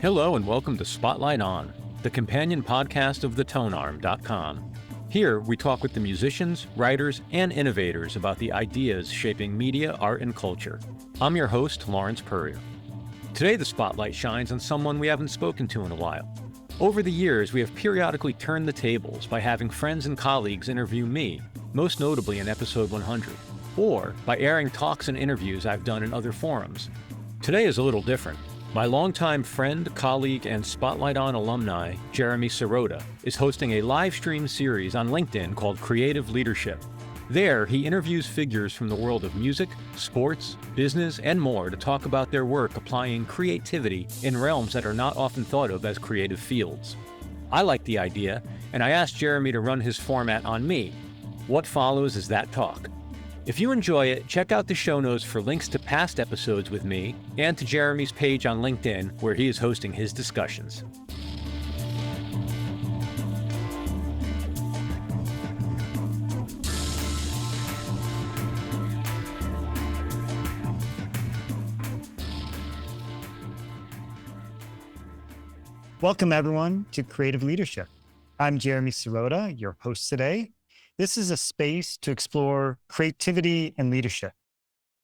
Hello and welcome to Spotlight On, the companion podcast of the Tonearm.com. Here, we talk with the musicians, writers, and innovators about the ideas shaping media, art, and culture. I'm your host, Lawrence Peryer. Today, the spotlight shines on someone we haven't spoken to in a while. Over the years, we have periodically turned the tables by having friends and colleagues interview me, most notably in episode 100, or by airing talks and interviews I've done in other forums. Today is a little different. My longtime friend, colleague, and Spotlight On alumni, Jeremy Sirota, is hosting a live stream series on LinkedIn called Creative Leadership. There, he interviews figures from the world of music, sports, business, and more to talk about their work applying creativity in realms that are not often thought of as creative fields. I like the idea, and I asked Jeremy to run his format on me. What follows is that talk. If you enjoy it, check out the show notes for links to past episodes with me and to Jeremy's page on LinkedIn where he is hosting his discussions. Welcome, everyone, to Creative Leadership. I'm Jeremy Sirota, your host today. This is a space to explore creativity and leadership,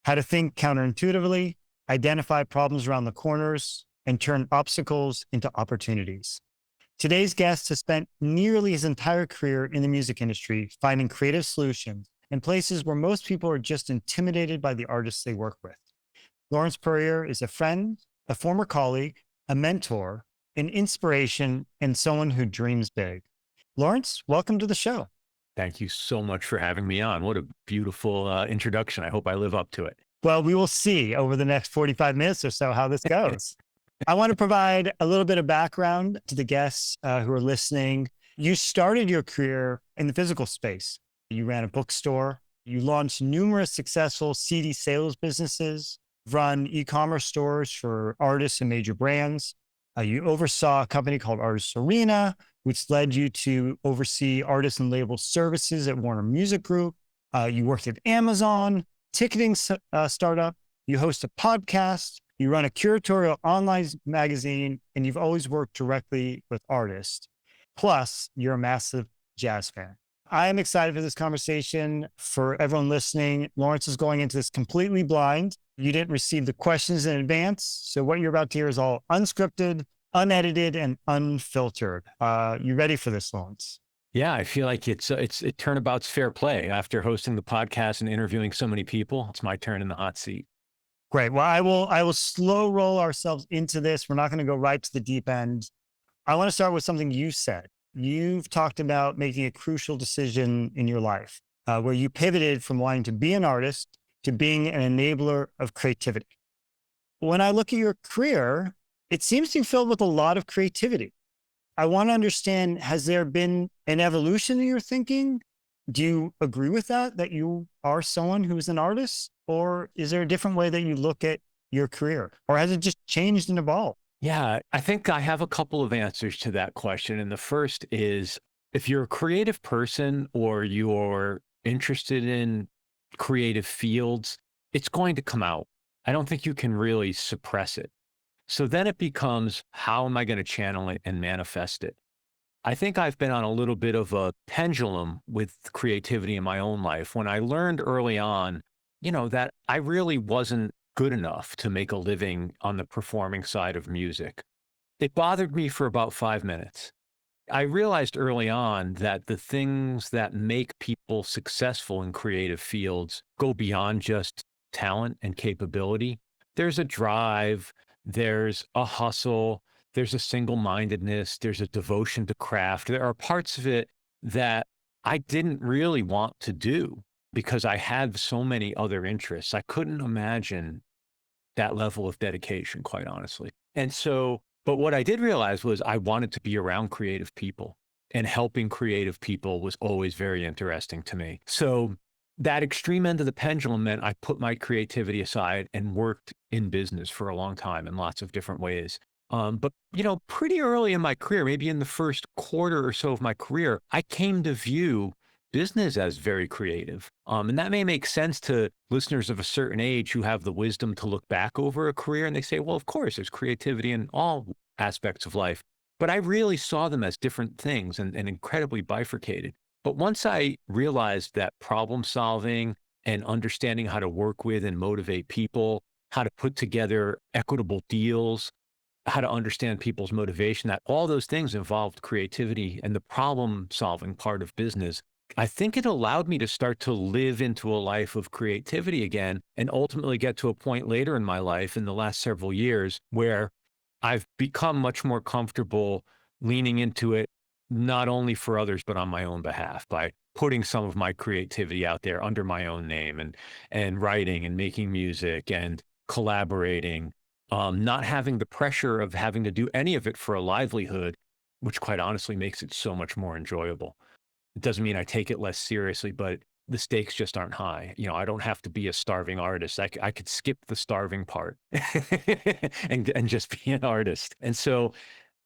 how to think counterintuitively, identify problems around the corners, and turn obstacles into opportunities. Today's guest has spent nearly his entire career in the music industry, finding creative solutions in places where most people are just intimidated by the artists they work with. Lawrence Peryer is a friend, a former colleague, a mentor, an inspiration, and someone who dreams big. Lawrence, welcome to the show. Thank you so much for having me on. What a beautiful introduction. I hope I live up to it. Well, we will see over the next 45 minutes or so how this goes. I want to provide a little bit of background to the guests who are listening. You started your career in the physical space. You ran a bookstore. You launched numerous successful CD sales businesses, run e-commerce stores for artists and major brands. You oversaw a company called Artist Arena, which led you to oversee artist and label services at Warner Music Group. You worked at Amazon, ticketing startup. You host a podcast. You run a curatorial online magazine, and you've always worked directly with artists. Plus, you're a massive jazz fan. I am excited for this conversation. For everyone listening, Lawrence is going into this completely blind. You didn't receive the questions in advance. So what you're about to hear is all unscripted, unedited, and unfiltered. You ready for this, Lawrence? Yeah, I feel like it turnabout's fair play. After hosting the podcast and interviewing so many people, it's my turn in the hot seat. Great. Well, I will slow roll ourselves into this. We're not going to go right to the deep end. I want to start with something you said. You've talked about making a crucial decision in your life, where you pivoted from wanting to be an artist to being an enabler of creativity. When I look at your career, it seems to be filled with a lot of creativity. I want to understand, has there been an evolution in your thinking? Do you agree with that you are someone who is an artist? Or is there a different way that you look at your career? Or has it just changed and evolved? Yeah, I think I have a couple of answers to that question. And the first is, if you're a creative person or you're interested in creative fields, it's going to come out. I don't think you can really suppress it. So then it becomes, how am I going to channel it and manifest it? I think I've been on a little bit of a pendulum with creativity in my own life. When I learned early on, that I really wasn't good enough to make a living on the performing side of music, it bothered me for about 5 minutes. I realized early on that the things that make people successful in creative fields go beyond just talent and capability. There's a drive, there's a hustle, there's a single-mindedness, there's a devotion to craft. There are parts of it that I didn't really want to do because I had so many other interests. I couldn't imagine that level of dedication, quite honestly. And so, but what I did realize was I wanted to be around creative people, and helping creative people was always very interesting to me. So that extreme end of the pendulum meant I put my creativity aside and worked in business for a long time in lots of different ways. But pretty early in my career, maybe in the first quarter or so of my career, I came to view business as very creative. And that may make sense to listeners of a certain age who have the wisdom to look back over a career and they say, well, of course, there's creativity in all aspects of life. But I really saw them as different things and incredibly bifurcated. But once I realized that problem solving and understanding how to work with and motivate people, how to put together equitable deals, how to understand people's motivation, that all those things involved creativity and the problem solving part of business. I think it allowed me to start to live into a life of creativity again and ultimately get to a point later in my life in the last several years where I've become much more comfortable leaning into it, not only for others, but on my own behalf by putting some of my creativity out there under my own name and writing and making music and collaborating, not having the pressure of having to do any of it for a livelihood, which quite honestly makes it so much more enjoyable. It doesn't mean I take it less seriously, but the stakes just aren't high. I don't have to be a starving artist. I could skip the starving part and just be an artist. And so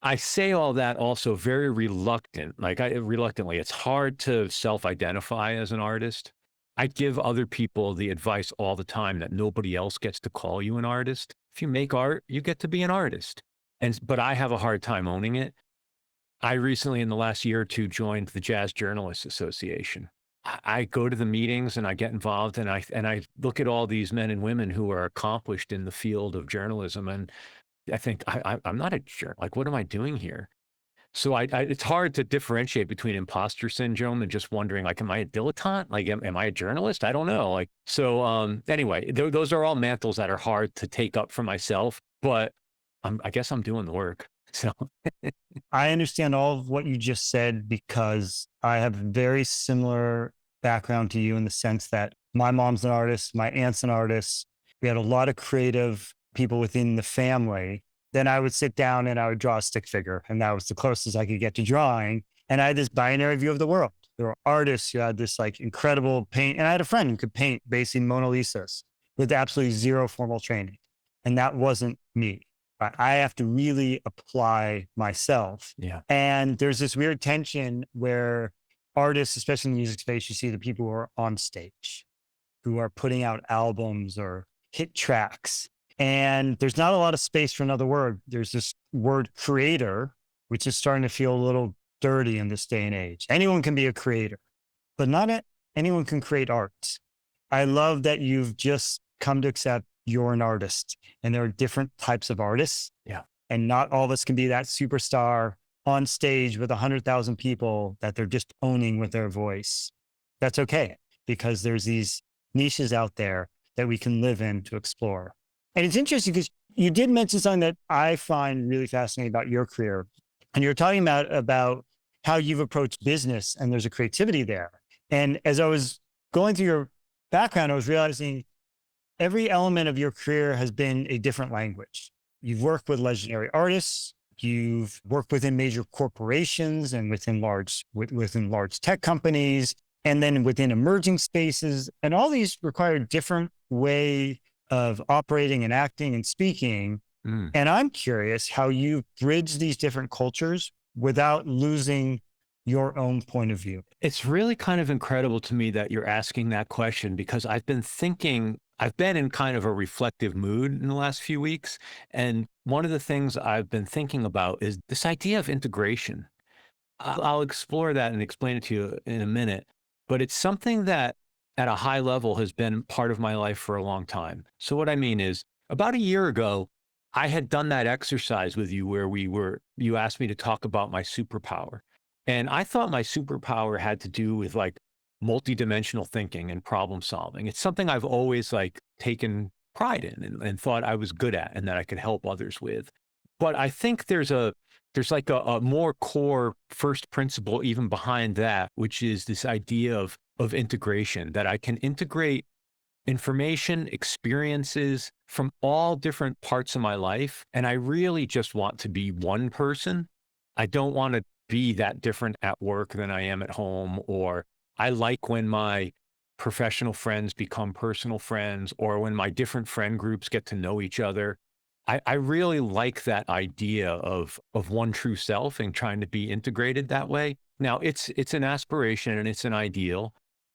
I say all that also very reluctant, reluctantly. It's hard to self-identify as an artist. I give other people the advice all the time that nobody else gets to call you an artist. If you make art, you get to be an artist. But I have a hard time owning it. I recently, in the last year or two, joined the Jazz Journalists Association. I go to the meetings and I get involved and I look at all these men and women who are accomplished in the field of journalism, and I think I'm not a jerk. Like, what am I doing here? So it's hard to differentiate between imposter syndrome and just wondering, like, am I a dilettante? Like, am I a journalist? I don't know. Anyway, those are all mantles that are hard to take up for myself, but I guess I'm doing the work. So I understand all of what you just said because I have a very similar background to you in the sense that my mom's an artist, my aunt's an artist. We had a lot of creative people within the family. Then I would sit down and I would draw a stick figure, and that was the closest I could get to drawing. And I had this binary view of the world. There were artists who had this like incredible paint, and I had a friend who could paint basically Mona Lisas with absolutely zero formal training. And that wasn't me. I have to really apply myself. yeah, And there's this weird tension where artists, especially in the music space, you see the people who are on stage, who are putting out albums or hit tracks. And there's not a lot of space for another word. There's this word creator, which is starting to feel a little dirty in this day and age. Anyone can be a creator, but anyone can create art. I love that you've just come to accept you're an artist, and there are different types of artists. yeah. And not all of us can be that superstar on stage with 100,000 people that they're just owning with their voice. That's okay, because there's these niches out there that we can live in to explore. And it's interesting because you did mention something that I find really fascinating about your career. And you're talking about how you've approached business, and there's a creativity there. And as I was going through your background, I was realizing every element of your career has been a different language. You've worked with legendary artists. You've worked within major corporations and within large tech companies, and then within emerging spaces. And all these require a different way of operating and acting and speaking. And I'm curious how you bridge these different cultures without losing your own point of view. It's really kind of incredible to me that you're asking that question, because I've been in kind of a reflective mood in the last few weeks. And one of the things I've been thinking about is this idea of integration. I'll explore that and explain it to you in a minute, but it's something that at a high level has been part of my life for a long time. So what I mean is, about a year ago, I had done that exercise with you where you asked me to talk about my superpower. And I thought my superpower had to do with like multidimensional thinking and problem solving. It's something I've always like taken pride in and thought I was good at and that I could help others with. But I think there's like a more core first principle even behind that, which is this idea of integration, that I can integrate information, experiences from all different parts of my life. And I really just want to be one person. I don't want to be that different at work than I am at home, or I like when my professional friends become personal friends, or when my different friend groups get to know each other. I really like that idea of one true self and trying to be integrated that way. Now, it's an aspiration and it's an ideal.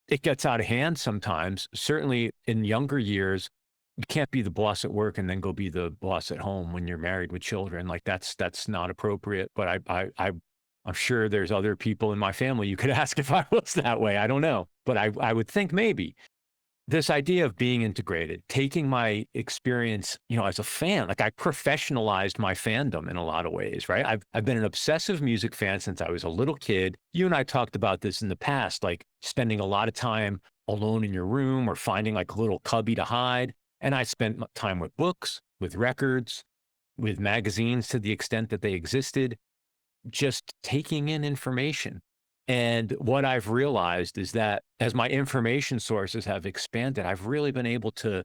It gets out of hand sometimes. Certainly in younger years, you can't be the boss at work and then go be the boss at home when you're married with children. Like that's not appropriate. But I'm sure there's other people in my family you could ask if I was that way. I don't know, but I would think maybe this idea of being integrated, taking my experience, as a fan, like I professionalized my fandom in a lot of ways, right? I've been an obsessive music fan since I was a little kid. You and I talked about this in the past, like spending a lot of time alone in your room or finding like a little cubby to hide. And I spent time with books, with records, with magazines to the extent that they existed, just taking in information. And what I've realized is that as my information sources have expanded, I've really been able to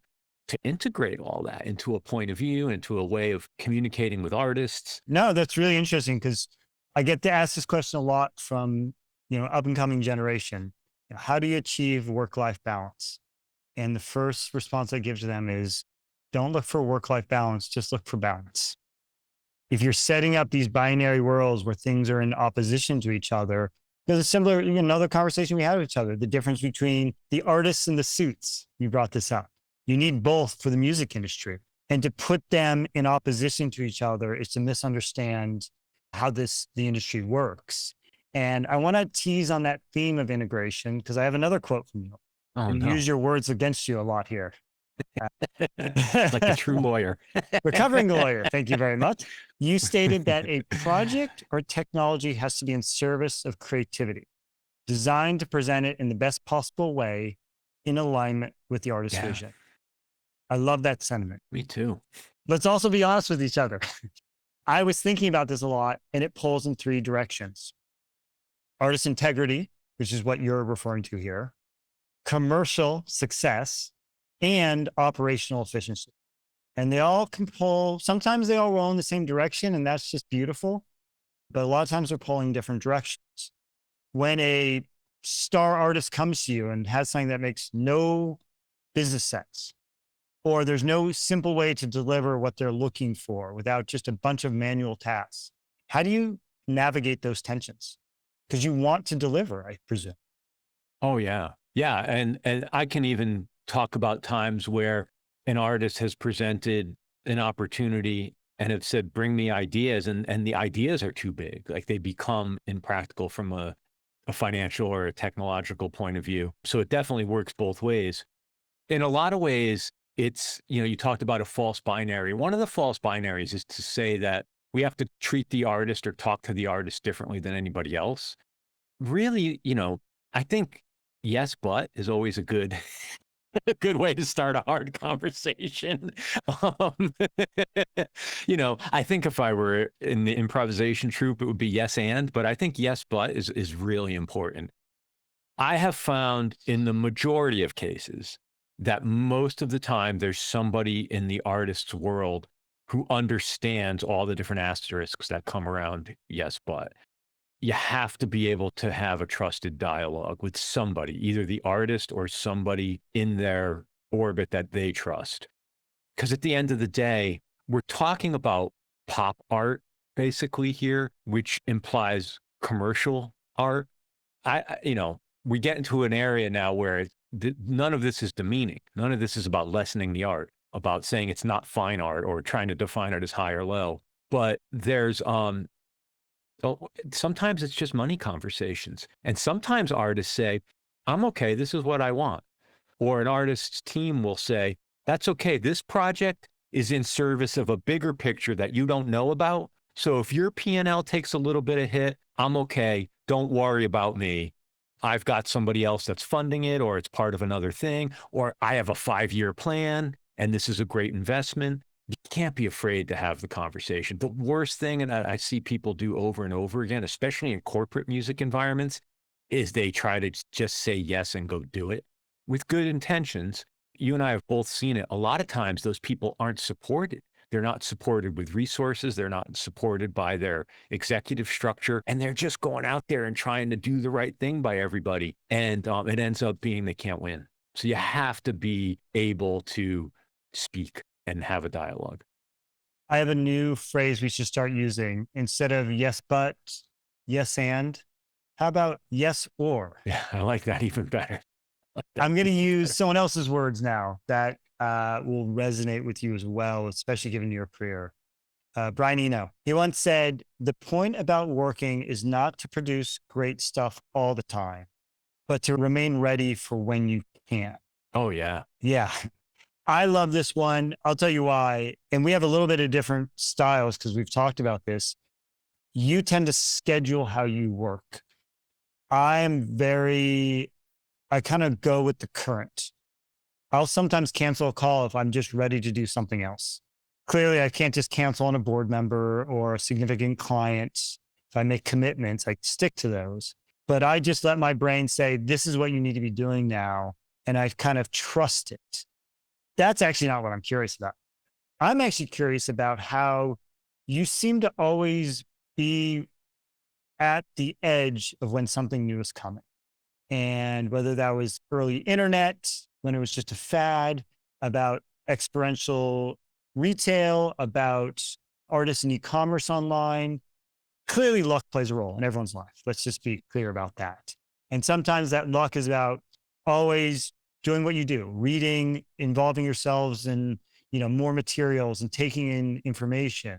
integrate all that into a point of view, into a way of communicating with artists. No, that's really interesting because I get to ask this question a lot from, up and coming generation. How do you achieve work-life balance? And the first response I give to them is, don't look for work-life balance, just look for balance. If you're setting up these binary worlds where things are in opposition to each other, there's a similar, another conversation we had with each other, the difference between the artists and the suits. You brought this up. You need both for the music industry. And to put them in opposition to each other is to misunderstand how the industry works. And I want to tease on that theme of integration because I have another quote from you. Oh, And no. use your words against you a lot here. Like a true lawyer. Recovering lawyer. Thank you very much. You stated that a project or technology has to be in service of creativity, designed to present it in the best possible way in alignment with the artist's vision. I love that sentiment. Me too. Let's also be honest with each other. I was thinking about this a lot, and it pulls in three directions. Artist integrity, which is what you're referring to here, commercial success, and operational efficiency. And they all can pull, sometimes they all roll in the same direction, and that's just beautiful. But a lot of times they're pulling different directions. When a star artist comes to you and has something that makes no business sense, or there's no simple way to deliver what they're looking for without just a bunch of manual tasks, how do you navigate those tensions? Because you want to deliver, I presume. Oh, yeah. Yeah. And I can even talk about times where an artist has presented an opportunity and have said, bring me ideas, and the ideas are too big. Like they become impractical from a financial or a technological point of view. So it definitely works both ways. In a lot of ways, it's, you talked about a false binary. One of the false binaries is to say that we have to treat the artist or talk to the artist differently than anybody else. Really, I think yes, but is always a good a good way to start a hard conversation. Um, I think if I were in the improvisation troupe, it would be yes and, but I think yes, but is really important. I have found in the majority of cases that most of the time there's somebody in the artist's world who understands all the different asterisks that come around yes, but. You have to be able to have a trusted dialogue with somebody, either the artist or somebody in their orbit that they trust. Because at the end of the day, we're talking about pop art basically here, which implies commercial art. We get into an area now where none of this is demeaning. None of this is about lessening the art, about saying it's not fine art or trying to define it as high or low. But there's sometimes it's just money conversations. And sometimes artists say, I'm okay, this is what I want. Or an artist's team will say, that's okay, this project is in service of a bigger picture that you don't know about. So if your P&L takes a little bit of hit, I'm okay, don't worry about me. I've got somebody else that's funding it, or it's part of another thing, or I have a 5-year plan and this is a great investment. You can't be afraid to have the conversation. The worst thing, and I see people do over and over again, especially in corporate music environments, is they try to just say yes and go do it with good intentions. You and I have both seen it. A lot of times those people aren't supported. They're not supported with resources. They're not supported by their executive structure. And they're just going out there and trying to do the right thing by everybody. And it ends up being they can't win. So you have to be able to speak and have a dialogue. I have a new phrase we should start using. Instead of yes, but, yes, and. How about yes or? Yeah, I like that even better. I like that I'm going to even use better. someone else's words now that will resonate with you as well, especially given your career. Brian Eno, he once said, the point about working is not to produce great stuff all the time, but to remain ready for when you can. Oh, yeah. Yeah. I love this one. I'll tell you why. And we have a little bit of different styles because we've talked about this. You tend to schedule how you work. I kind of go with the current. I'll sometimes cancel a call if I'm just ready to do something else. Clearly, I can't just cancel on a board member or a significant client. If I make commitments, I stick to those. But I just let my brain say, this is what you need to be doing now. And I kind of trust it. That's actually not what I'm curious about. I'm actually curious about how you seem to always be at the edge of when something new is coming. And whether that was early internet, when it was just a fad, about experiential retail, about artists and e-commerce online, clearly luck plays a role in everyone's life. Let's just be clear about that. And sometimes that luck is about always doing what you do, reading, involving yourselves in, more materials and taking in information.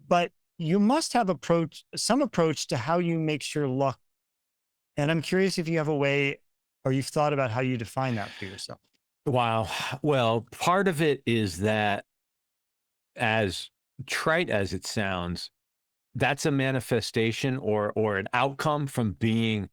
But you must have some approach to how you make sure luck. And I'm curious if you have a way or you've thought about how you define that for yourself. Wow. Well, part of it is that, as trite as it sounds, that's a manifestation or an outcome from being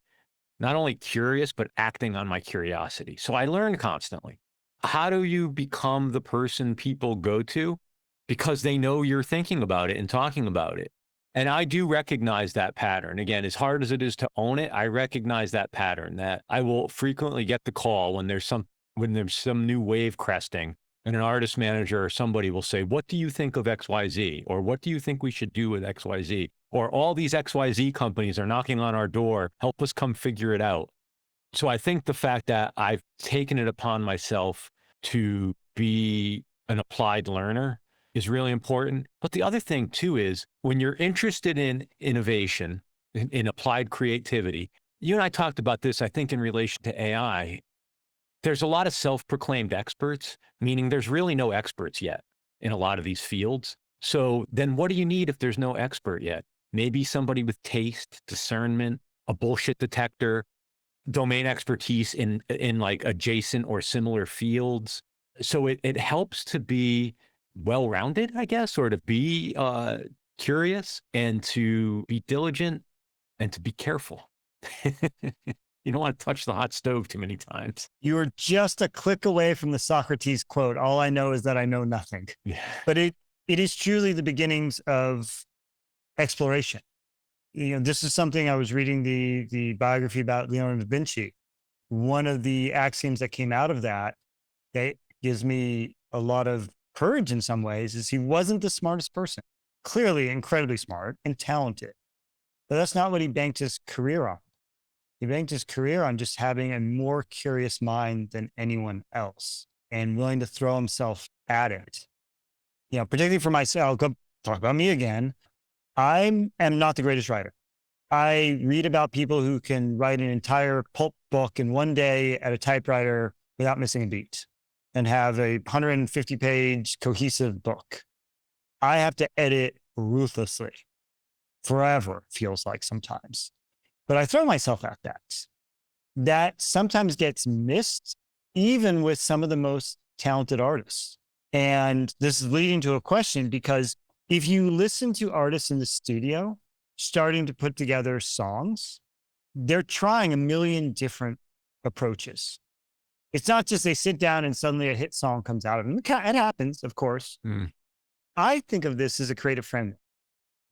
not only curious, but acting on my curiosity. So I learn constantly. How do you become the person people go to? Because they know you're thinking about it and talking about it. And I do recognize that pattern. Again, as hard as it is to own it, I recognize that pattern that I will frequently get the call when there's some new wave cresting, and an artist manager or somebody will say, what do you think of XYZ? Or what do you think we should do with XYZ? Or all these XYZ companies are knocking on our door. Help us come figure it out. So I think the fact that I've taken it upon myself to be an applied learner is really important. But the other thing too is when you're interested in innovation, in applied creativity, you and I talked about this, I think, in relation to AI. There's a lot of self-proclaimed experts, meaning there's really no experts yet in a lot of these fields. So then what do you need if there's no expert yet? Maybe somebody with taste, discernment, a bullshit detector, domain expertise in like adjacent or similar fields. So it helps to be well-rounded, I guess, or to be curious and to be diligent and to be careful. You don't want to touch the hot stove too many times. You are just a click away from the Socrates quote. All I know is that I know nothing. Yeah. But it is truly the beginnings of exploration. This is something I was reading the biography about Leonardo da Vinci. One of the axioms that came out of that gives me a lot of courage in some ways is he wasn't the smartest person. Clearly incredibly smart and talented. But that's not what he banked his career on. He banked his career on just having a more curious mind than anyone else and willing to throw himself at it. Particularly for myself, I'll go talk about me again. I am not the greatest writer. I read about people who can write an entire pulp book in one day at a typewriter without missing a beat and have a 150-page cohesive book. I have to edit ruthlessly, forever, feels like sometimes. But I throw myself at that. That sometimes gets missed, even with some of the most talented artists. And this is leading to a question, because if you listen to artists in the studio starting to put together songs, they're trying a million different approaches. It's not just they sit down and suddenly a hit song comes out of them. It happens, of course. Mm. I think of this as a creative framework.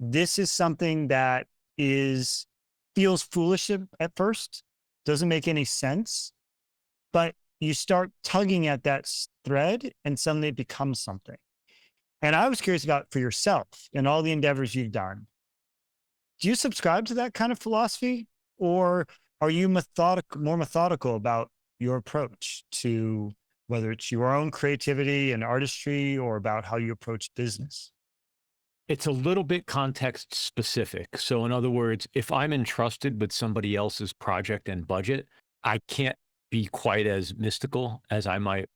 This is something that feels foolish at first, doesn't make any sense, but you start tugging at that thread and suddenly it becomes something. And I was curious about for yourself and all the endeavors you've done. Do you subscribe to that kind of philosophy, or are you more methodical about your approach to whether it's your own creativity and artistry or about how you approach business? It's a little bit context specific. So in other words, if I'm entrusted with somebody else's project and budget, I can't be quite as mystical as I might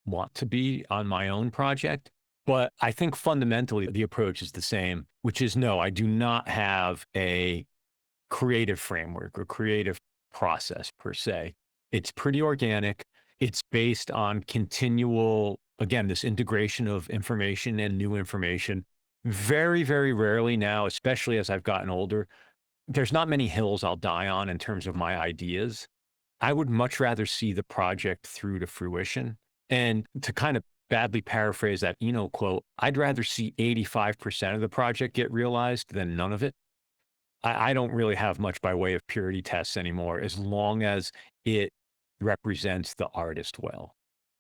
want to be on my own project. But I think fundamentally the approach is the same, which is no, I do not have a creative framework or creative process per se. It's pretty organic. It's based on continual, again, this integration of information and new information. Very, very rarely now, especially as I've gotten older, there's not many hills I'll die on in terms of my ideas. I would much rather see the project through to fruition. And to kind of badly paraphrase that Eno quote, I'd rather see 85% of the project get realized than none of it. I don't really have much by way of purity tests anymore, as long as it represents the artist well.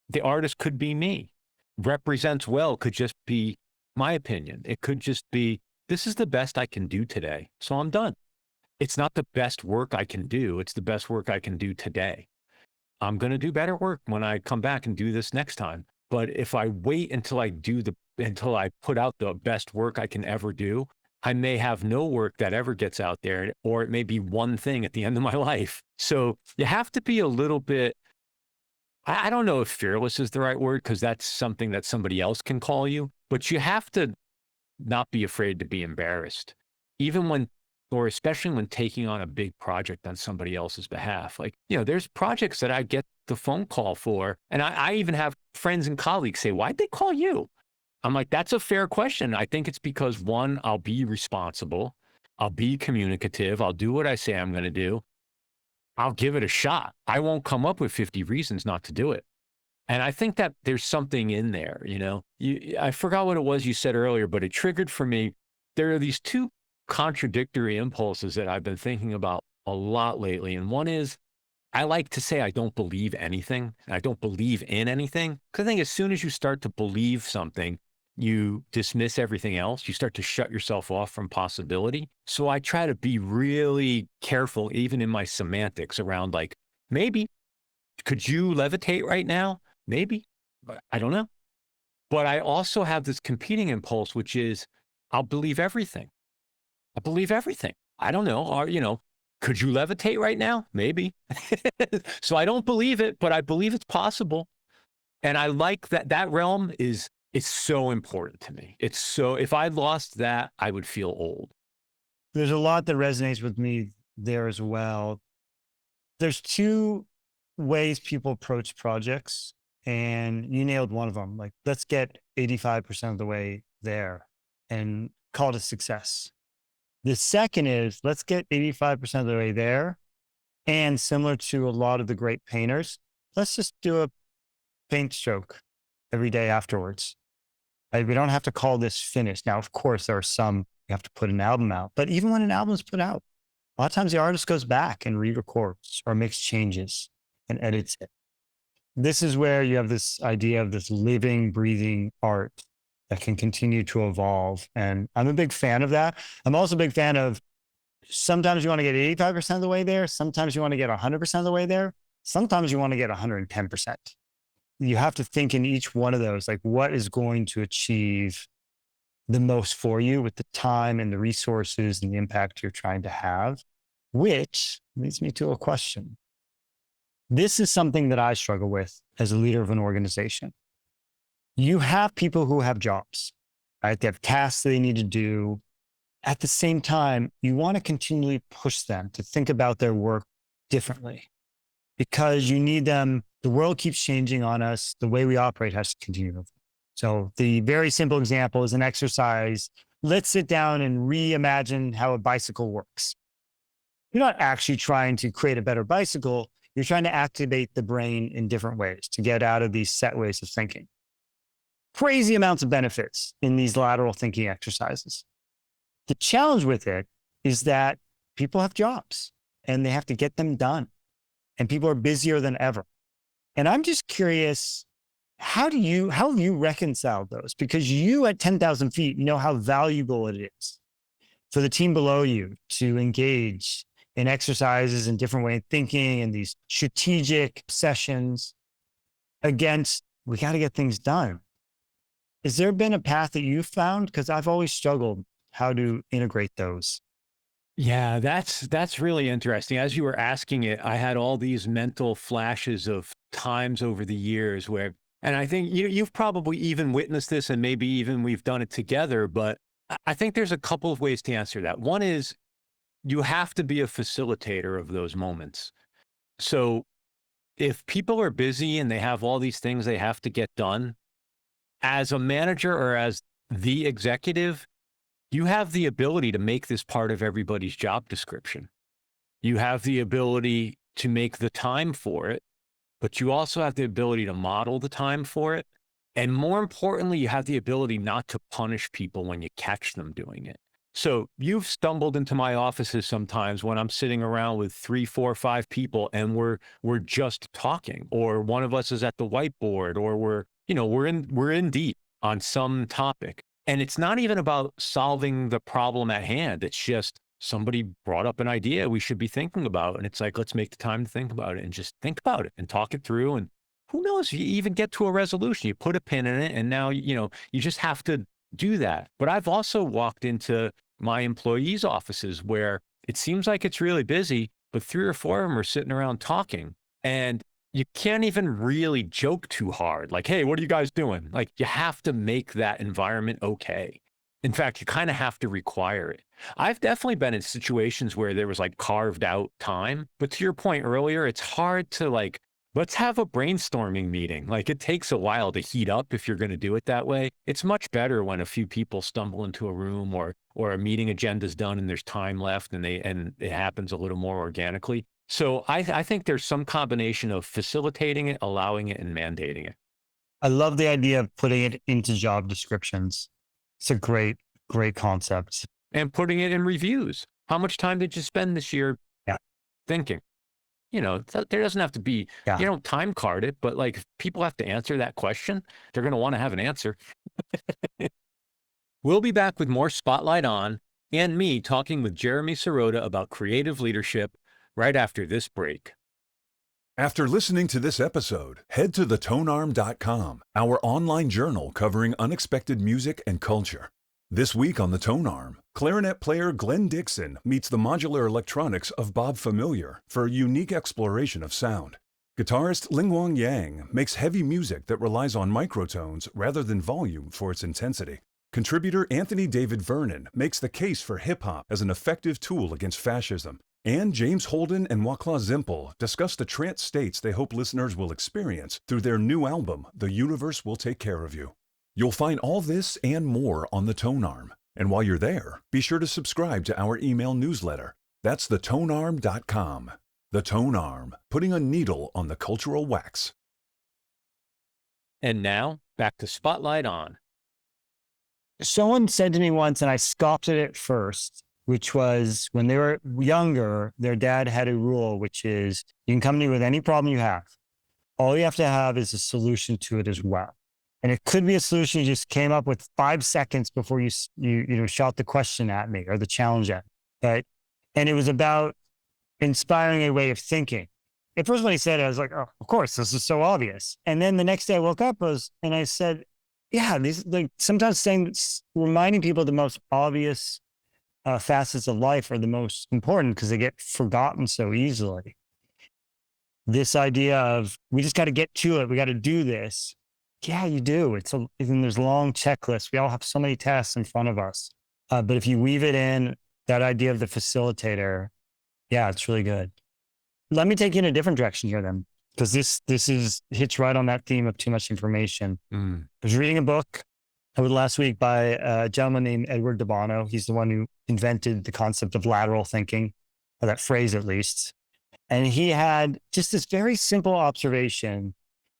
The artist could be me. Represents well could just be my opinion. It could just be, this is the best I can do today, so I'm done. It's not the best work I can do. It's the best work I can do today. I'm going to do better work when I come back and do this next time. But if I wait until until I put out the best work I can ever do, I may have no work that ever gets out there, or it may be one thing at the end of my life. So you have to be a little bit, I don't know if fearless is the right word, because that's something that somebody else can call you, but you have to not be afraid to be embarrassed, even when, or especially when taking on a big project on somebody else's behalf. Like, there's projects that I get the phone call for, and I even have friends and colleagues say, why'd they call you? I'm like, that's a fair question. I think it's because, one, I'll be responsible. I'll be communicative. I'll do what I say I'm going to do. I'll give it a shot. I won't come up with 50 reasons not to do it. And I think that there's something in there, I forgot what it was you said earlier, but it triggered for me. There are these two contradictory impulses that I've been thinking about a lot lately. And one is, I like to say I don't believe anything. I don't believe in anything. Because I think as soon as you start to believe something, you dismiss everything else. You start to shut yourself off from possibility. So I try to be really careful, even in my semantics around, like, maybe, could you levitate right now? Maybe, but I don't know. But I also have this competing impulse, which is, I'll believe everything. I believe everything. I don't know. Or, could you levitate right now? Maybe. So I don't believe it, but I believe it's possible. And I like that realm it's so important to me. It's so, if I lost that, I would feel old. There's a lot that resonates with me there as well. There's two ways people approach projects, and you nailed one of them. Like, let's get 85% of the way there and call it a success. The second is, let's get 85% of the way there. And similar to a lot of the great painters, let's just do a paint stroke every day afterwards. We don't have to call this finished. Now, of course, there are some, you have to put an album out, but even when an album is put out, a lot of times the artist goes back and re-records or makes changes and edits it. This is where you have this idea of this living, breathing art that can continue to evolve. And I'm a big fan of that. I'm also a big fan of, sometimes you want to get 85% of the way there. Sometimes you want to get 100% of the way there. Sometimes you want to get 110%. You have to think in each one of those, like, what is going to achieve the most for you with the time and the resources and the impact you're trying to have, which leads me to a question. This is something that I struggle with as a leader of an organization. You have people who have jobs, right? They have tasks they need to do. At the same time, you want to continually push them to think about their work differently, because you need them. The world keeps changing on us. The way we operate has to continue. So the very simple example is an exercise. Let's sit down and reimagine how a bicycle works. You're not actually trying to create a better bicycle. You're trying to activate the brain in different ways to get out of these set ways of thinking. Crazy amounts of benefits in these lateral thinking exercises. The challenge with it is that people have jobs and they have to get them done, and people are busier than ever. And I'm just curious, how have you reconciled those? Because you at 10,000 feet know how valuable it is for the team below you to engage in exercises and different way of thinking and these strategic sessions against, we got to get things done. Has there been a path that you found? Because I've always struggled how to integrate those. Yeah, that's really interesting. As you were asking it, I had all these mental flashes of times over the years where, and I think you've probably even witnessed this, and maybe even we've done it together, but I think there's a couple of ways to answer that. One is you have to be a facilitator of those moments. So if people are busy and they have all these things they have to get done, as a manager or as the executive, you have the ability to make this part of everybody's job description. You have the ability to make the time for it, but you also have the ability to model the time for it. And more importantly, you have the ability not to punish people when you catch them doing it. So you've stumbled into my offices sometimes when I'm sitting around with 3, 4, 5 people and we're just talking, or one of us is at the whiteboard, or we're in deep on some topic. And it's not even about solving the problem at hand. It's just somebody brought up an idea we should be thinking about. And it's like, let's make the time to think about it and just think about it and talk it through. And who knows, you even get to a resolution, you put a pin in it, and now, you just have to do that. But I've also walked into my employees' offices where it seems like it's really busy, but 3 or 4 of them are sitting around talking. And you can't even really joke too hard. Like, hey, what are you guys doing? Like, you have to make that environment okay. In fact, you kind of have to require it. I've definitely been in situations where there was like carved out time, but to your point earlier, it's hard to like, let's have a brainstorming meeting. Like, it takes a while to heat up if you're going to do it that way. It's much better when a few people stumble into a room, or a meeting agenda's done and there's time left, and it happens a little more organically. So I think there's some combination of facilitating it, allowing it, and mandating it. I love the idea of putting it into job descriptions. It's a great, great concept. And putting it in reviews. How much time did you spend this year thinking? There doesn't have to be, you don't time card it, but like, if people have to answer that question, they're going to want to have an answer. We'll be back with more Spotlight On, and me talking with Jeremy Sirota about creative leadership right after this break. After listening to this episode, head to thetonearm.com, our online journal covering unexpected music and culture. This week on the Tonearm, clarinet player Glenn Dixon meets the modular electronics of Bob Familiar for a unique exploration of sound. Guitarist Lingwang Yang makes heavy music that relies on microtones rather than volume for its intensity. Contributor Anthony David Vernon makes the case for hip-hop as an effective tool against fascism. And James Holden and Waclaw Zimpel discuss the trance states they hope listeners will experience through their new album, The Universe Will Take Care of You. You'll find all this and more on the Tonearm. And while you're there, be sure to subscribe to our email newsletter. That's thetonearm.com. The Tonearm, putting a needle on the cultural wax. And now, back to Spotlight On. Someone said to me once, and I scoffed at it first, which was when they were younger, their dad had a rule, which is you can come to me with any problem you have. All you have to have is a solution to it as well. And it could be a solution you just came up with 5 seconds before you shot the question at me or the challenge at me. Right? And it was about inspiring a way of thinking. At first, when he said it, I was like, oh, of course, this is so obvious. And then the next day I woke up and I said, yeah, these like sometimes reminding people the most obvious facets of life are the most important because they get forgotten so easily. This idea of we just got to get to it. We got to do this. Yeah, you do. There's a long checklist. We all have so many tasks in front of us. But if you weave it in, that idea of the facilitator, yeah, it's really good. Let me take you in a different direction here then, because this hits right on that theme of too much information. I was reading a book over the last week by a gentleman named Edward de Bono. He's the one who invented the concept of lateral thinking, or that phrase at least. And he had just this very simple observation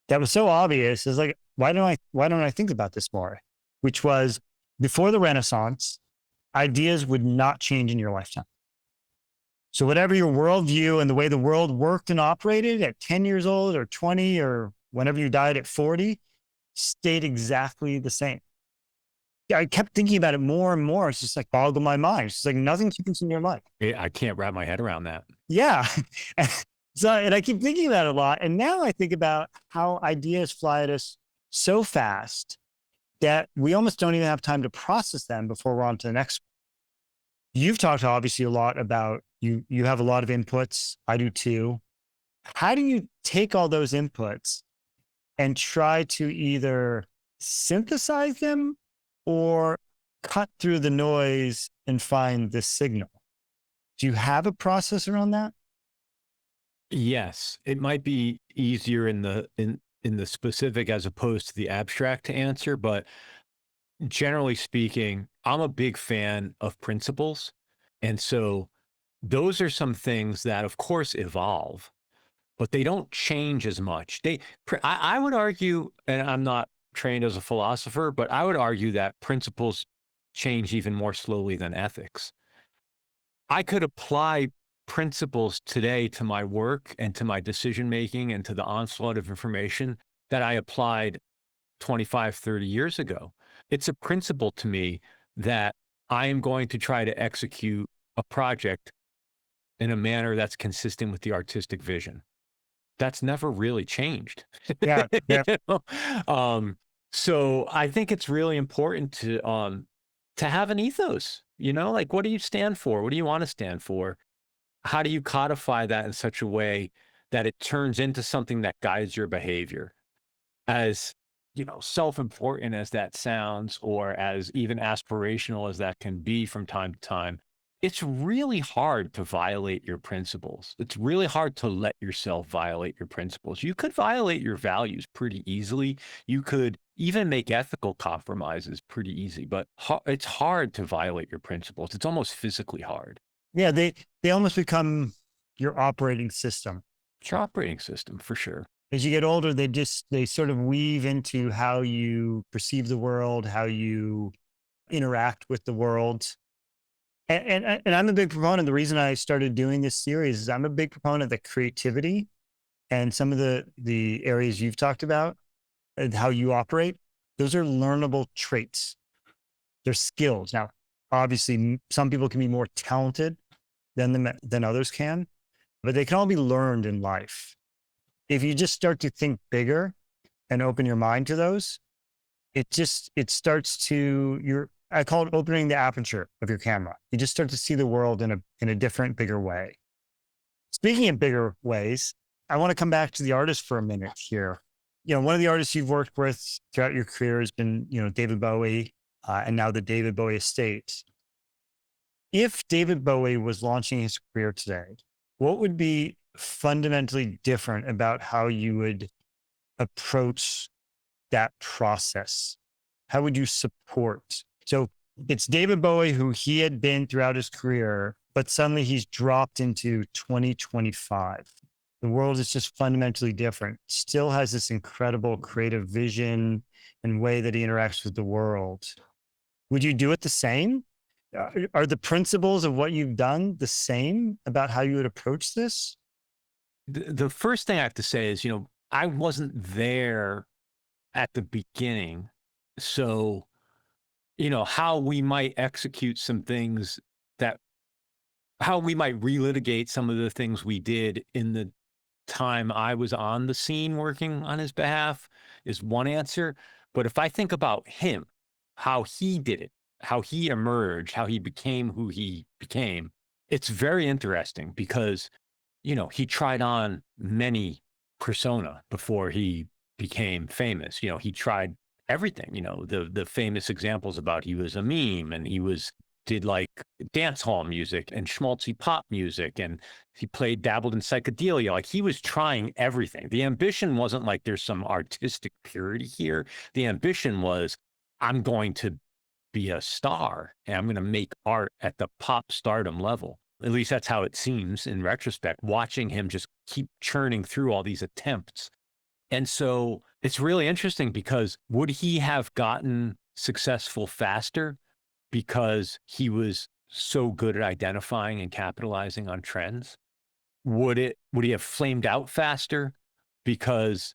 that was so obvious. Is like, why don't I think about this more? Which was, before the Renaissance, ideas would not change in your lifetime. So whatever your worldview and the way the world worked and operated at 10 years old or 20 or whenever you died at 40 stayed exactly the same. Yeah, I kept thinking about it more and more. It's just like boggled my mind. It's just like nothing changes in your life. I can't wrap my head around that. Yeah. And I keep thinking about it a lot. And now I think about how ideas fly at us so fast that we almost don't even have time to process them before we're on to the next. You've talked obviously a lot about you have a lot of inputs. I do too. How do you take all those inputs and try to either synthesize them or cut through the noise and find the signal? Do you have a process around that? Yes, it might be easier in the specific as opposed to the abstract to answer, but generally speaking, I'm a big fan of principles. And so those are some things that of course evolve, but they don't change as much. I would argue, and I'm not trained as a philosopher, but I would argue that principles change even more slowly than ethics. I could apply principles today to my work and to my decision making and to the onslaught of information that I applied 25, 30 years ago. It's a principle to me that I am going to try to execute a project in a manner that's consistent with the artistic vision. That's never really changed. Yeah. You know? So I think it's really important to have an ethos, like what do you stand for? What do you want to stand for? How do you codify that in such a way that it turns into something that guides your behavior? As self-important as that sounds, or as even aspirational as that can be from time to time, it's really hard to violate your principles. It's really hard to let yourself violate your principles. You could violate your values pretty easily. You could even make ethical compromises pretty easy, but it's hard to violate your principles. It's almost physically hard. Yeah, they almost become your operating system. It's your operating system for sure. As you get older, they sort of weave into how you perceive the world, how you interact with the world. And I'm a big proponent. The reason I started doing this series is I'm a big proponent that creativity and some of the areas you've talked about and how you operate, those are learnable traits. They're skills. Now, obviously, some people can be more talented than others can, but they can all be learned in life. If you just start to think bigger and open your mind to those, it starts to I call it opening the aperture of your camera. You just start to see the world in a different, bigger way. Speaking of bigger ways, I want to come back to the artist for a minute here. One of the artists you've worked with throughout your career has been, David Bowie, and now the David Bowie estate. If David Bowie was launching his career today, what would be fundamentally different about how you would approach that process? How would you support? So it's David Bowie, who he had been throughout his career, but suddenly he's dropped into 2025. The world is just fundamentally different. Still has this incredible creative vision and way that he interacts with the world. Would you do it the same? Are the principles of what you've done the same about how you would approach this? The first thing I have to say is, I wasn't there at the beginning. So, how we might execute some things how we might relitigate some of the things we did in the time I was on the scene working on his behalf is one answer. But if I think about him, how he did it, how he emerged, how he became who he became, it's very interesting because, he tried on many persona before he became famous. He tried everything, the famous examples about he was a meme and did like dance hall music and schmaltzy pop music, and he dabbled in psychedelia. Like he was trying everything. The ambition wasn't like there's some artistic purity here. The ambition was, I'm going to be a star and I'm going to make art at the pop stardom level. At least that's how it seems in retrospect, watching him just keep churning through all these attempts. And so it's really interesting because would he have gotten successful faster because he was so good at identifying and capitalizing on trends? Would he have flamed out faster because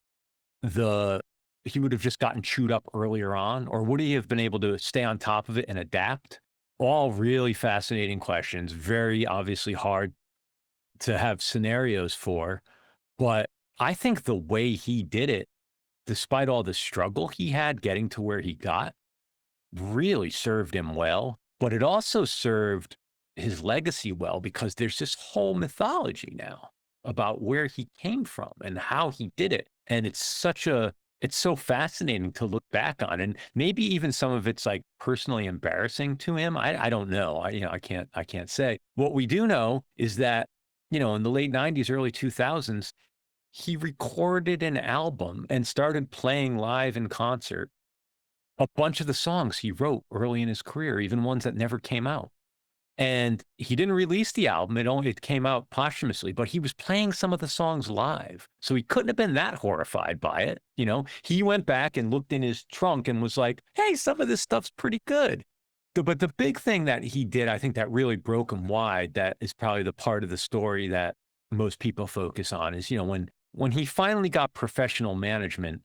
he would have just gotten chewed up earlier on? Or would he have been able to stay on top of it and adapt? All really fascinating questions, very obviously hard to have scenarios for. But I think the way he did it, despite all the struggle he had getting to where he got, really served him well, but it also served his legacy well because there's this whole mythology now about where he came from and how he did it. And it's so fascinating to look back on. And maybe even some of it's like personally embarrassing to him. I don't know. I can't say. What we do know is that, in the late 90s, early 2000s, he recorded an album and started playing live in concert a bunch of the songs he wrote early in his career, even ones that never came out. And he didn't release the album. It came out posthumously, but he was playing some of the songs live. So he couldn't have been that horrified by it. He went back and looked in his trunk and was like, hey, some of this stuff's pretty good. But the big thing that he did, I think that really broke him wide, that is probably the part of the story that most people focus on is, when he finally got professional management,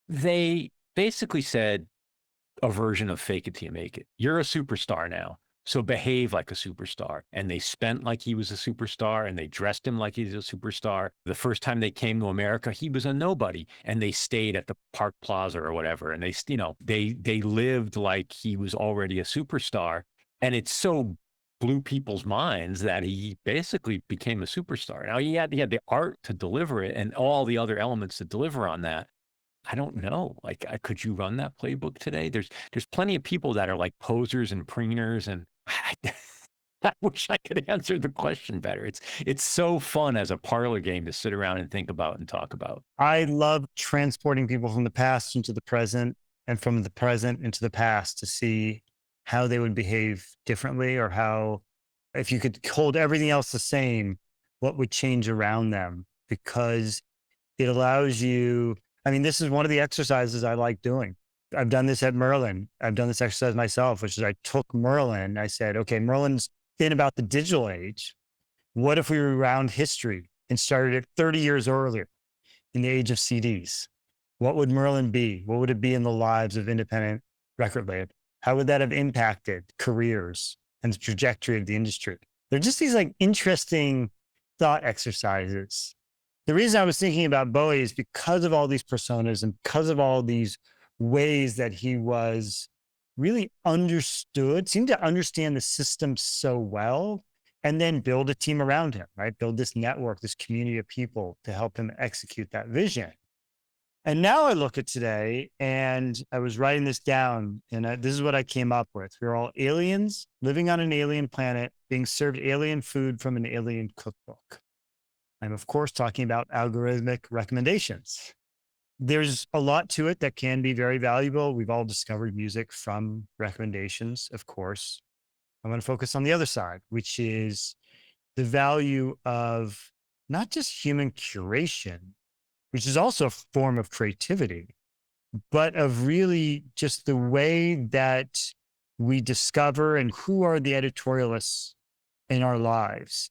they basically said a version of fake it till you make it. You're a superstar now, so behave like a superstar. And they spent like he was a superstar, and they dressed him like he's a superstar. The first time they came to America, he was a nobody, and they stayed at the Park Plaza or whatever. And they lived like he was already a superstar. And it so blew people's minds that he basically became a superstar. Now he had the art to deliver it and all the other elements to deliver on that. I don't know. Like, could you run that playbook today? There's plenty of people that are like posers and preeners, and I wish I could answer the question better. It's so fun as a parlor game to sit around and think about and talk about. I love transporting people from the past into the present and from the present into the past to see how they would behave differently, or how, if you could hold everything else the same, what would change around them, because it allows you. I mean, this is one of the exercises I like doing. I've done this at Merlin. I've done this exercise myself, which is I took Merlin. I said, okay, Merlin's been about the digital age. What if we rewound history and started it 30 years earlier in the age of CDs? What would Merlin be? What would it be in the lives of independent record labels? How would that have impacted careers and the trajectory of the industry? They're just these like interesting thought exercises. The reason I was thinking about Bowie is because of all these personas and because of all these ways that he was really understood, seemed to understand the system so well, and then build a team around him, right? Build this network, this community of people to help him execute that vision. And now I look at today, and I was writing this down, and this is what I came up with. We're all aliens living on an alien planet, being served alien food from an alien cookbook. I'm, of course, talking about algorithmic recommendations. There's a lot to it that can be very valuable. We've all discovered music from recommendations, of course. I want to focus on the other side, which is the value of not just human curation, which is also a form of creativity, but of really just the way that we discover and who are the editorialists in our lives.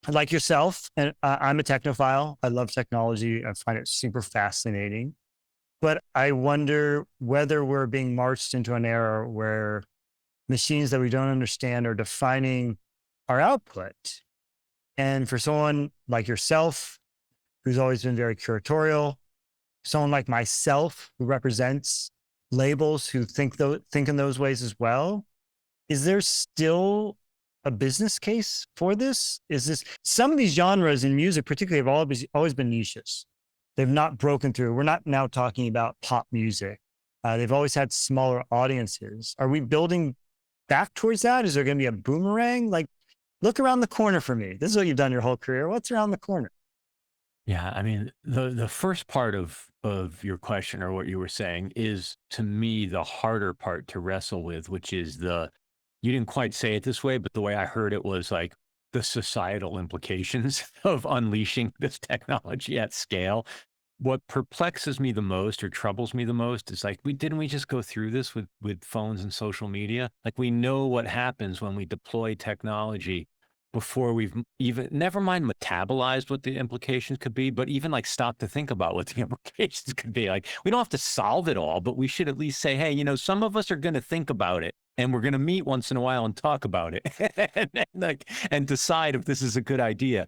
Like yourself, and I'm a technophile. I love technology. I find it super fascinating. But I wonder whether we're being marched into an era where machines that we don't understand are defining our output. And for someone like yourself, who's always been very curatorial, someone like myself who represents labels who think in those ways as well, is there still a business case for this? Is this, some of these genres in music particularly have always been niches. They've not broken through. We're not now talking about pop music. They've always had smaller audiences. Are we building back towards that? Is there going to be a boomerang? Like, look around the corner for me. This is what you've done your whole career. What's around the corner? Yeah, I mean, the first part of your question, or what you were saying, is to me the harder part to wrestle with, which is you didn't quite say it this way, but the way I heard it was like the societal implications of unleashing this technology at scale. What perplexes me the most or troubles me the most is like, didn't we just go through this with phones and social media? Like, we know what happens when we deploy technology before we've even, never mind metabolized what the implications could be, but even like stop to think about what the implications could be. Like, we don't have to solve it all, but we should at least say, hey, some of us are going to think about it, and we're going to meet once in a while and talk about it and decide if this is a good idea.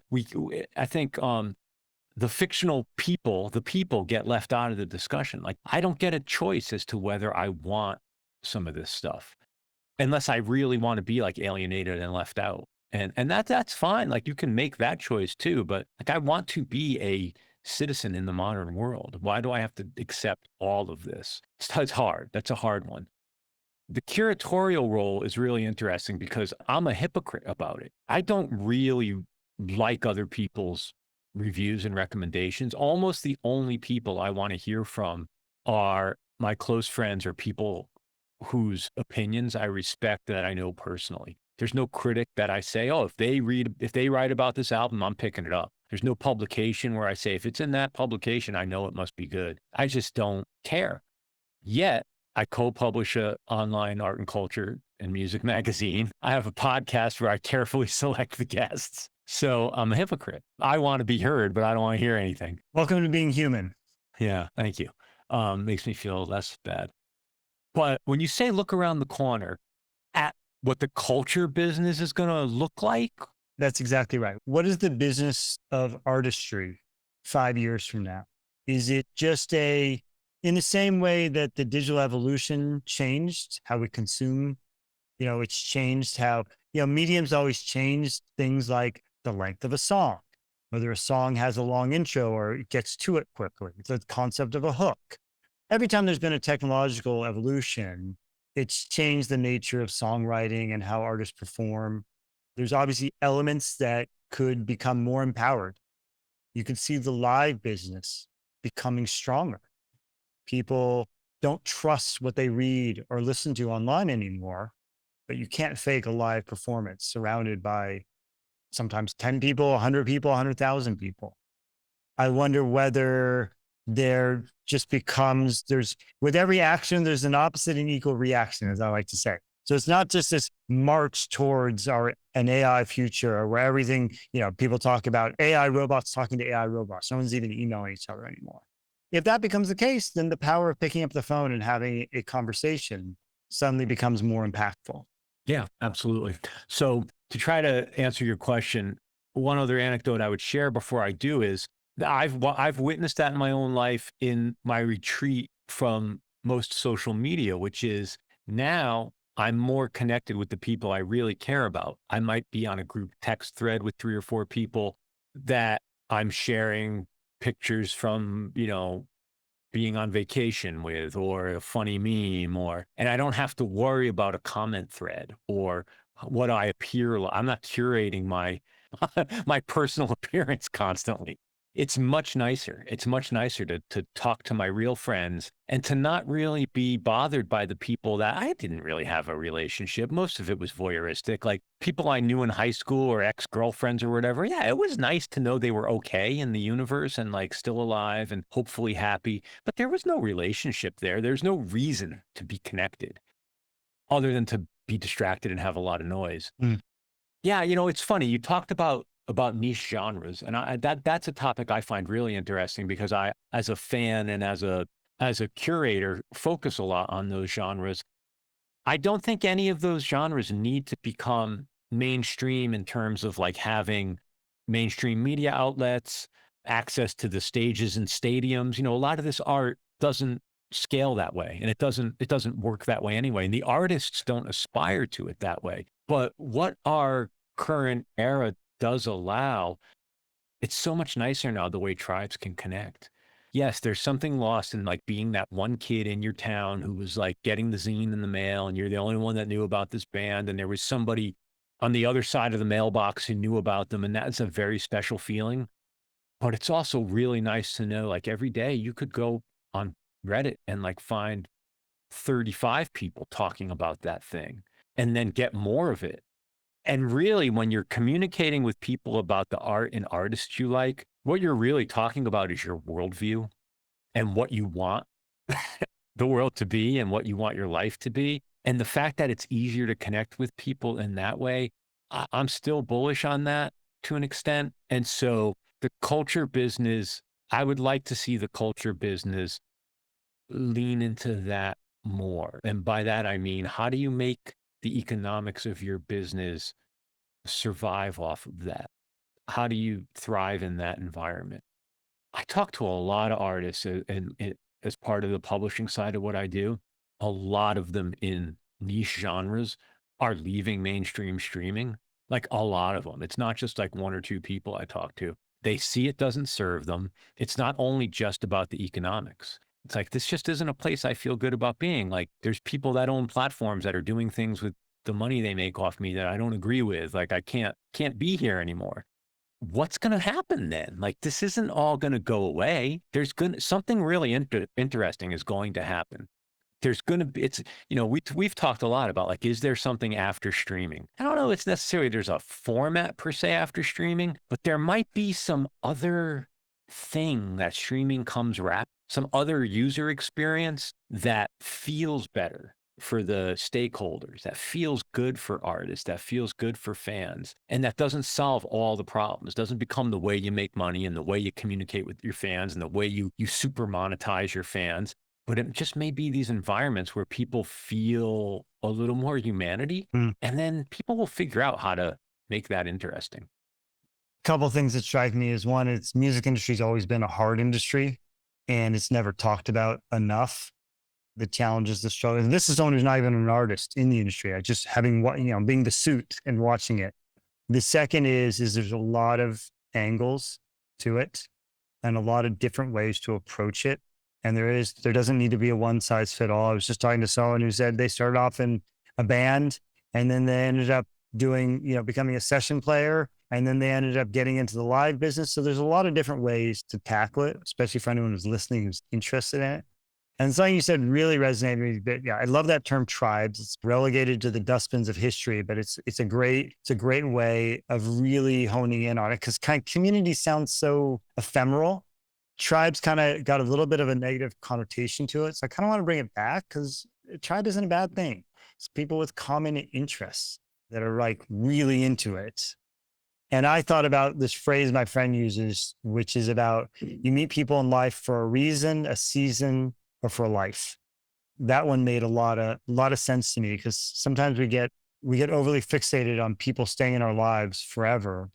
I think the fictional people, the people get left out of the discussion. Like, I don't get a choice as to whether I want some of this stuff, unless I really want to be like alienated and left out. And that's fine. Like you can make that choice too, but like I want to be a citizen in the modern world. Why do I have to accept all of this? It's hard. That's a hard one. The curatorial role is really interesting because I'm a hypocrite about it. I don't really like other people's reviews and recommendations. Almost the only people I want to hear from are my close friends or people whose opinions I respect that I know personally. There's no critic that I say, oh, if they write about this album, I'm picking it up. There's no publication where I say, if it's in that publication, I know it must be good. I just don't care. Yet I co-publish a online art and culture and music magazine. I have a podcast where I carefully select the guests. So I'm a hypocrite. I want to be heard, but I don't want to hear anything. Welcome to being human. Yeah, thank you. Makes me feel less bad. But when you say look around the corner at what the culture business is going to look like. That's exactly right. What is the business of artistry 5 years from now? Is it just in the same way that the digital evolution changed how we consume, it's changed how, mediums always changed things like the length of a song, whether a song has a long intro or it gets to it quickly. It's the concept of a hook. Every time there's been a technological evolution, it's changed the nature of songwriting and how artists perform. There's obviously elements that could become more empowered. You can see the live business becoming stronger. People don't trust what they read or listen to online anymore, but you can't fake a live performance surrounded by sometimes 10 people, 100 people, 100,000 people. I wonder whether there just becomes, with every action, there's an opposite and equal reaction, as I like to say. So it's not just this march towards an AI future where everything, people talk about AI robots talking to AI robots. No one's even emailing each other anymore. If that becomes the case, then the power of picking up the phone and having a conversation suddenly becomes more impactful. Yeah, absolutely. So to try to answer your question, one other anecdote I would share before I do is I've witnessed that in my own life in my retreat from most social media, which is now I'm more connected with the people I really care about. I might be on a group text thread with 3 or 4 people that I'm sharing pictures from, being on vacation with, or a funny meme, and I don't have to worry about a comment thread or what I appear like. I'm not curating my my personal appearance constantly. It's much nicer. It's much nicer to talk to my real friends and to not really be bothered by the people that I didn't really have a relationship. Most of it was voyeuristic, like people I knew in high school or ex-girlfriends or whatever. Yeah, it was nice to know they were okay in the universe and like still alive and hopefully happy, but there was no relationship there. There's no reason to be connected other than to be distracted and have a lot of noise. Yeah, it's funny. You talked about niche genres, and that's a topic I find really interesting because I, as a fan and as a curator, focus a lot on those genres. I don't think any of those genres need to become mainstream in terms of like having mainstream media outlets, access to the stages and stadiums. A lot of this art doesn't scale that way, and it doesn't work that way anyway. And the artists don't aspire to it that way. But what our current era does allow, it's so much nicer now the way tribes can connect. Yes, there's something lost in like being that one kid in your town who was like getting the zine in the mail and you're the only one that knew about this band, and there was somebody on the other side of the mailbox who knew about them, and that's a very special feeling. But it's also really nice to know like every day you could go on Reddit and like find 35 people talking about that thing and then get more of it. And really, when you're communicating with people about the art and artists you like, what you're really talking about is your worldview and what you want the world to be and what you want your life to be. And the fact that it's easier to connect with people in that way, I'm still bullish on that to an extent. And so the culture business, I would like to see the culture business lean into that more. And by that, I mean, how do you make the economics of your business survive off of that? How do you thrive in that environment? I talk to a lot of artists and as part of the publishing side of what I do. a lot of them in niche genres are leaving mainstream streaming. Like a lot of them. It's not just like one or two people I talk to. They see it doesn't serve them. It's not only just about the economics. It's like, this just isn't a place I feel good about being. Like, there's people that own platforms that are doing things with the money they make off me that I don't agree with. Like, I can't be here anymore. What's going to happen then? Like, this isn't all going to go away. There's going to, something really interesting is going to happen. There's going to be, it's, we've talked a lot about, like, is there something after streaming? I don't know. It's necessarily there's a format per se after streaming, but there might be some other thing that streaming comes wrapped, some other user experience that feels better for the stakeholders, that feels good for artists, that feels good for fans, and that doesn't solve all the problems, doesn't become the way you make money and the way you communicate with your fans and the way you super monetize your fans. But it just may be these environments where people feel a little more humanity, and then people will figure out how to make that interesting. Couple of things that strike me is, one, it's music industry's always been a hard industry and it's never talked about enough. The challenges, the struggles. And this is someone who's not even an artist in the industry. I just having being the suit and watching it. The second is there's a lot of angles to it and a lot of different ways to approach it. And there doesn't need to be a one size fit all. I was just talking to someone who said they started off in a band and then they ended up doing, becoming a session player. And then they ended up getting into the live business. So there's a lot of different ways to tackle it, especially for anyone who's listening, who's interested in it. And something you said really resonated with me. Yeah, I love that term tribes. It's relegated to the dustbins of history, but it's a great way of really honing in on it, because kind of community sounds so ephemeral. Tribes kind of got a little bit of a negative connotation to it. So I kind of want to bring it back, because a tribe isn't a bad thing. It's people with common interests that are like really into it. And I thought about this phrase my friend uses, which is about you meet people in life for a reason, a season, or for life. That one made a lot of sense to me, because sometimes we get overly fixated on people staying in our lives forever,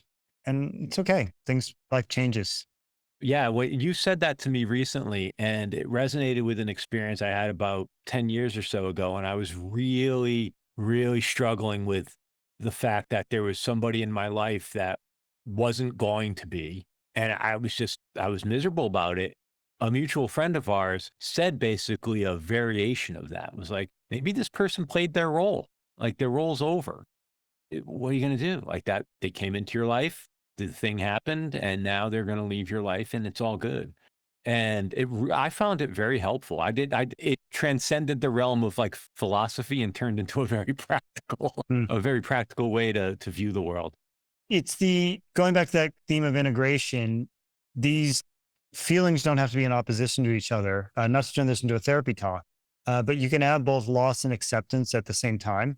and it's okay. Life changes. Yeah, well, you said that to me recently, and it resonated with an experience I had about 10 years or so ago. And I was really, really struggling with the fact that there was somebody in my life that wasn't going to be. And I was miserable about it. A mutual friend of ours said basically a variation of that. It was like, maybe this person played their role, like their role's over. What are you going to do? Like that, they came into your life, the thing happened, and now they're going to leave your life, and it's all good. And I found it very helpful. It transcended the realm of like philosophy and turned into a very practical way to view the world. It's going back to that theme of integration. These feelings don't have to be in opposition to each other. Not to turn this into a therapy talk, but you can have both loss and acceptance at the same time.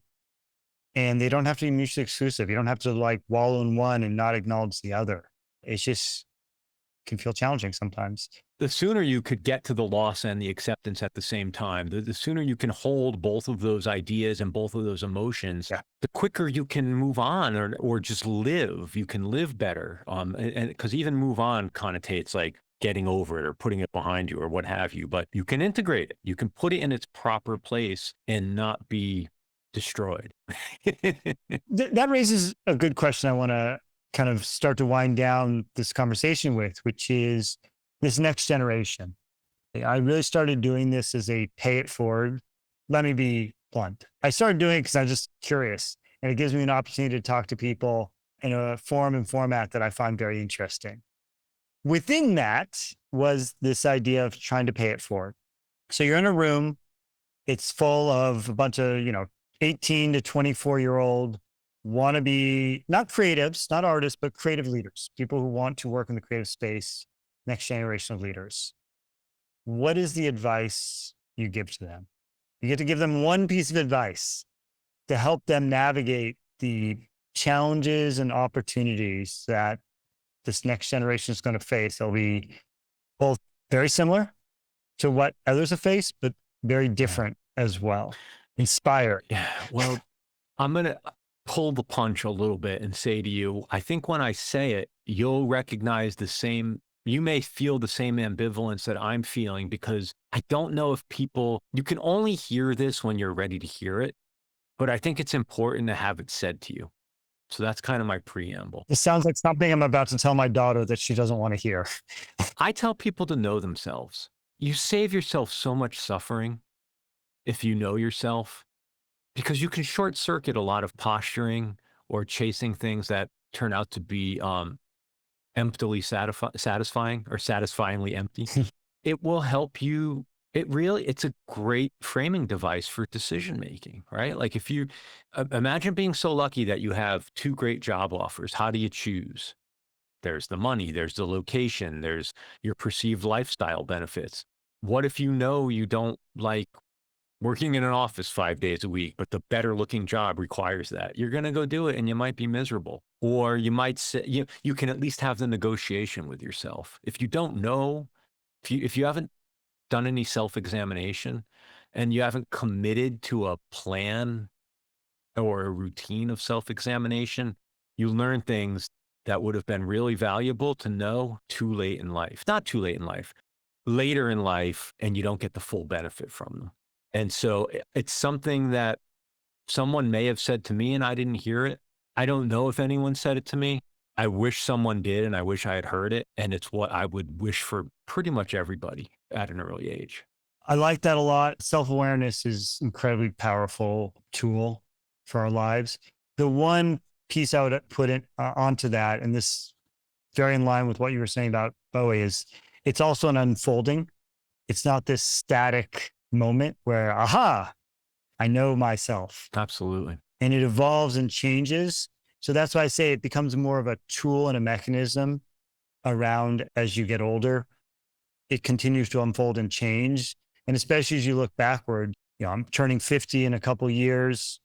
And they don't have to be mutually exclusive. You don't have to like wallow in one and not acknowledge the other. It's just can feel challenging sometimes. The sooner you could get to the loss and the acceptance at the same time, the sooner you can hold both of those ideas and both of those emotions, the quicker you can move on or just live. You can live better. And because even move on connotates like getting over it or putting it behind you or what have you, but you can integrate it. You can put it in its proper place and not be destroyed. That raises a good question I want to kind of start to wind down this conversation with, which is this next generation. I really started doing this as a pay it forward. Let me be blunt. I started doing it because I'm just curious, and it gives me an opportunity to talk to people in a form and format that I find very interesting. Within that was this idea of trying to pay it forward. So you're in a room, it's full of a bunch of, 18 to 24-year-old wannabe, not creatives, not artists, but creative leaders, people who want to work in the creative space, next generation of leaders. What is the advice you give to them? You get to give them one piece of advice to help them navigate the challenges and opportunities that this next generation is going to face. They'll be both very similar to what others have faced, but very different as well. Inspire. Yeah. Well, I'm going to pull the punch a little bit and say to you, I think when I say it, you'll recognize the same You may feel the same ambivalence that I'm feeling because I don't know if you can only hear this when you're ready to hear it, but I think it's important to have it said to you. So that's kind of my preamble. It sounds like something I'm about to tell my daughter that she doesn't want to hear. I tell people to know themselves. You save yourself so much suffering if you know yourself, because you can short circuit a lot of posturing or chasing things that turn out to be emptily satisfying or satisfyingly empty. It will help you. It's a great framing device for decision making, right? Like if you imagine being so lucky that you have 2 great job offers, how do you choose? There's the money, there's the location, there's your perceived lifestyle benefits. What if you know you don't like working in an office 5 days a week, but the better looking job requires that? You're going to go do it and you might be miserable. Or you might say, you can at least have the negotiation with yourself. If you don't know, if you haven't done any self-examination and you haven't committed to a plan or a routine of self-examination, you learn things that would have been really valuable to know too late in life. Not too late in life, later in life, and you don't get the full benefit from them. And so it's something that someone may have said to me and I didn't hear it. I don't know if anyone said it to me. I wish someone did, and I wish I had heard it. And it's what I would wish for pretty much everybody at an early age. I like that a lot. Self-awareness is incredibly powerful tool for our lives. The one piece I would put it onto that, and this very in line with what you were saying about Bowie, is it's also an unfolding. It's not this static moment where, aha, I know myself. Absolutely. And it evolves and changes. So that's why I say it becomes more of a tool and a mechanism around as you get older. It continues to unfold and change. And especially as you look backward, I'm turning 50 in a couple of years.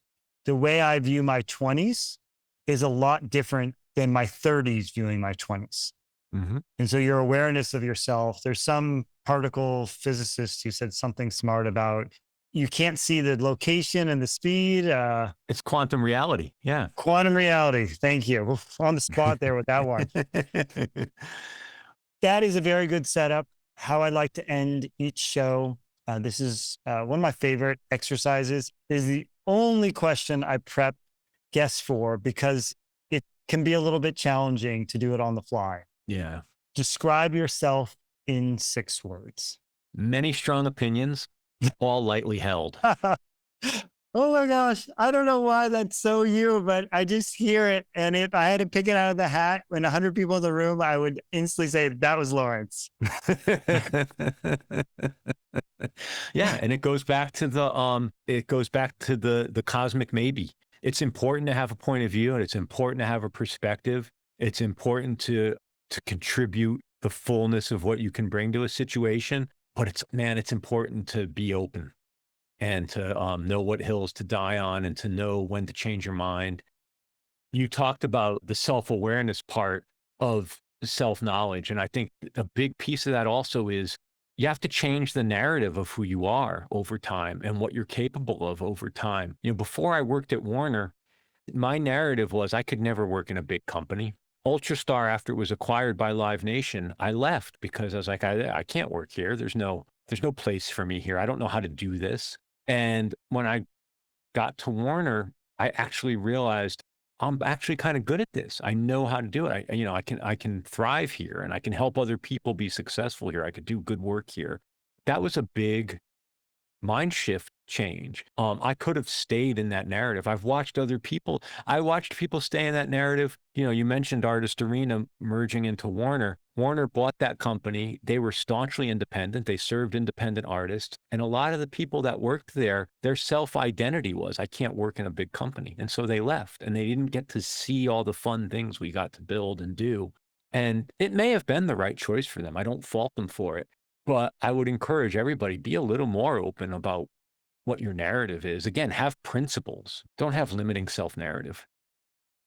The way I view my 20s is a lot different than my 30s viewing my 20s. Mm-hmm. And so your awareness of yourself, there's some particle physicist who said something smart about you can't see the location and the speed. It's quantum reality. Yeah. Quantum reality. Thank you. On the spot there with that one. That is a very good setup. How I like to end each show. This is one of my favorite exercises. Is the only question I prep guests for because it can be a little bit challenging to do it on the fly. Yeah. Describe yourself in 6 words. Many strong opinions, all lightly held. Oh my gosh. I don't know why that's so you, but I just hear it. And if I had to pick it out of the hat when 100 people in the room, I would instantly say that was Lawrence. Yeah. And it goes back to the cosmic maybe. It's important to have a point of view, and it's important to have a perspective. It's important to contribute the fullness of what you can bring to a situation, but it's important to be open and to know what hills to die on and to know when to change your mind. You talked about the self-awareness part of self-knowledge. And I think a big piece of that also is you have to change the narrative of who you are over time and what you're capable of over time. Before I worked at Warner, my narrative was I could never work in a big company. Ultrastar, after it was acquired by Live Nation, I left because I was like, I can't work here. There's no place for me here. I don't know how to do this. And when I got to Warner, I actually realized I'm actually kind of good at this. I know how to do it. I can thrive here, and I can help other people be successful here. I could do good work here. That was a big mind shift change. I could have stayed in that narrative. I watched people stay in that narrative. You mentioned Artist Arena merging into Warner. Warner bought that company. They were staunchly independent. They served independent artists. And a lot of the people that worked there, their self-identity was, I can't work in a big company. And so they left, and they didn't get to see all the fun things we got to build and do. And it may have been the right choice for them. I don't fault them for it. But I would encourage everybody, be a little more open about what your narrative is. Again, have principles. Don't have limiting self-narrative.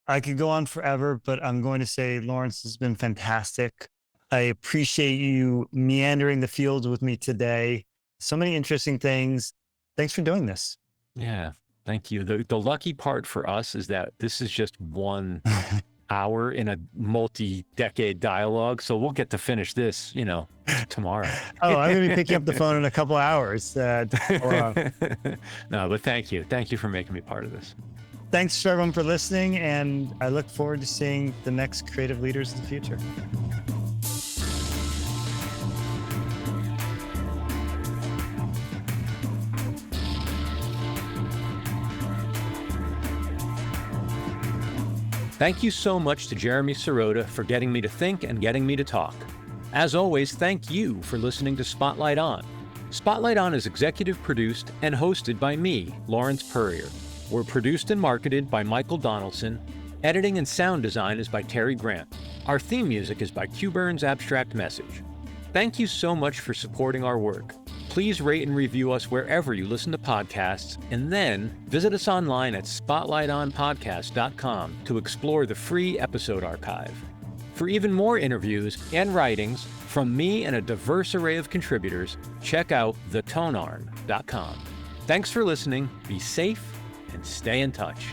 I could go on forever, but I'm going to say, Lawrence, has been fantastic. I appreciate you meandering the fields with me today. So many interesting things. Thanks for doing this. Yeah, thank you. The lucky part for us is that this is just one hour in a multi-decade dialogue. So we'll get to finish this, tomorrow. Oh, I'm going to be picking up the phone in a couple of hours. No, but thank you. Thank you for making me part of this. Thanks to everyone for listening, and I look forward to seeing the next creative leaders of the future. Thank you so much to Jeremy Sirota for getting me to think and getting me to talk. As always, thank you for listening to Spotlight On. Spotlight On is executive produced and hosted by me, Lawrence Peryer. We're produced and marketed by Michael Donaldson. Editing and sound design is by Terry Grant. Our theme music is by Q-Burn's Abstract Message. Thank you so much for supporting our work. Please rate and review us wherever you listen to podcasts, and then visit us online at spotlightonpodcast.com to explore the free episode archive. For even more interviews and writings from me and a diverse array of contributors, check out thetonearm.com. Thanks for listening, be safe, and stay in touch.